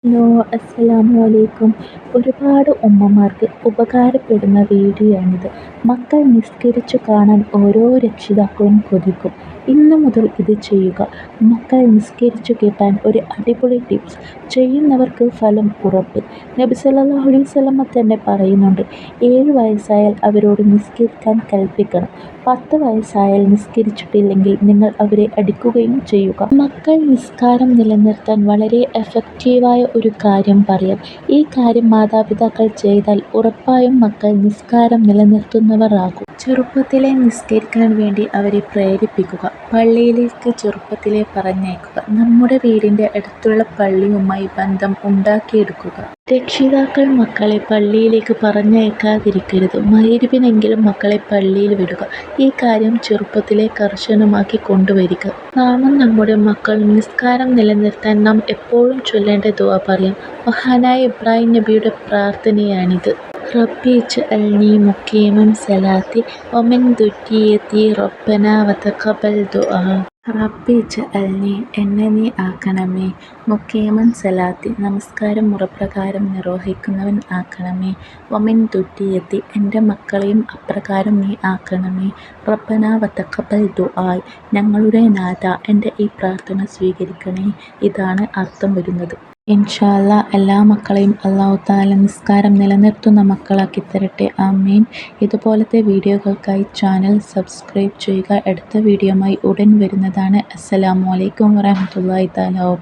Hello, അസ്സലാമു അലൈക്കും. ഒരുപാട് ഉമ്മമാർക്ക് ഉപകാരപ്പെടുന്ന വീഡിയോയാണിത്. മക്കൾ നിസ്കരിച്ചു കാണാൻ ഓരോ രക്ഷിതാക്കളും കൊതിക്കും. ഇന്നു മുതൽ ഇത് ചെയ്യുക. മക്കൾ നിസ്കരിച്ചു കിട്ടാൻ ഒരു അടിപൊളി ടിപ്സ്. ചെയ്യുന്നവർക്ക് ഫലം ഉറപ്പ്. നബി സല്ലല്ലാഹു അലൈഹി വസല്ലമ തന്നെ പറയുന്നുണ്ട്, 7 വയസ്സായാൽ അവരോട് നിസ്കരിക്കാൻ കൽപ്പിക്കണം. 10 വയസ്സായാൽ നിസ്കരിച്ചിട്ടില്ലെങ്കിൽ നിങ്ങൾ അവരെ അടിക്കുകയും ചെയ്യുക. മക്കൾ നിസ്കാരം നിലനിർത്താൻ വളരെ എഫക്റ്റീവായ ഒരു കാര്യം പറയാം. ഈ കാര്യം മാതാപിതാക്കൾ ചെയ്താൽ ഉറപ്പായും മക്കൾ നിസ്കാരം നിലനിർത്തുന്നവർ ആകും. ചെറുപ്പത്തിലേ നിസ്കരിക്കാൻ വേണ്ടി അവരെ പ്രേരിപ്പിക്കുക. പള്ളിയിലേക്ക് ചെറുപ്പത്തിലേ പറഞ്ഞയക്കുക. നമ്മുടെ വീടിൻ്റെ അടുത്തുള്ള പള്ളിയുമായി ബന്ധം ഉണ്ടാക്കിയെടുക്കുക. രക്ഷിതാക്കൾ മക്കളെ പള്ളിയിലേക്ക് പറഞ്ഞയക്കാതിരിക്കരുത്. മഗ്‌രിബിനെങ്കിലും മക്കളെ പള്ളിയിൽ വിടുക. ഈ കാര്യം ചെറുപ്പത്തിലേ കർശനമാക്കി കൊണ്ടുവരിക. നാമും നമ്മുടെ മക്കളും നിസ്കാരം നിലനിർത്താൻ നാം എപ്പോഴും ചൊല്ലേണ്ട ദുആ പറയാം. മഹാനായ ഇബ്രാഹിം നബിയുടെ പ്രാർത്ഥനയാണിത്. റബ്ബി ഇജ്അൽനി മുഖീമൻ സലാത്തി വമിൻ ദുർരിയ്യതി റബ്ബനാ വതഖബ്ബൽ ദുആ. റബ്ബി ഇജ്അൽനി, എന്നെ നീ ആക്കണമേ, മുഖീമൻ സലാത്തി, നമസ്കാരം മുറപ്രകാരം നിർവഹിക്കുന്നവൻ ആക്കണമേ, വമിൻ ദുർരിയ്യതി, എൻ്റെ മക്കളെയും അപ്രകാരം നീ ആക്കണമേ, റബ്ബനാ വതഖബ്ബൽ ദുആ, ഞങ്ങളുടെ നാഥ എൻ്റെ ഈ പ്രാർത്ഥന സ്വീകരിക്കണേ. ഇതാണ് അർത്ഥം വരുന്നത്. ഇൻഷാ അല്ലാഹ് എല്ലാ മക്കളെയും അല്ലാഹു തആല നിസ്കാരം നിലനിർത്തുന്ന മക്കളാക്കി തരട്ടെ. ആമീൻ. ഇതുപോലത്തെ വീഡിയോകൾക്കായി ചാനൽ സബ്സ്ക്രൈബ് ചെയ്യുക. അടുത്ത വീഡിയോയുമായി ഉടൻ വരുന്നതാണ്. അസ്സലാമു അലൈക്കും വറഹ്മത്തുള്ളാഹി തആല വബറകാതുഹു.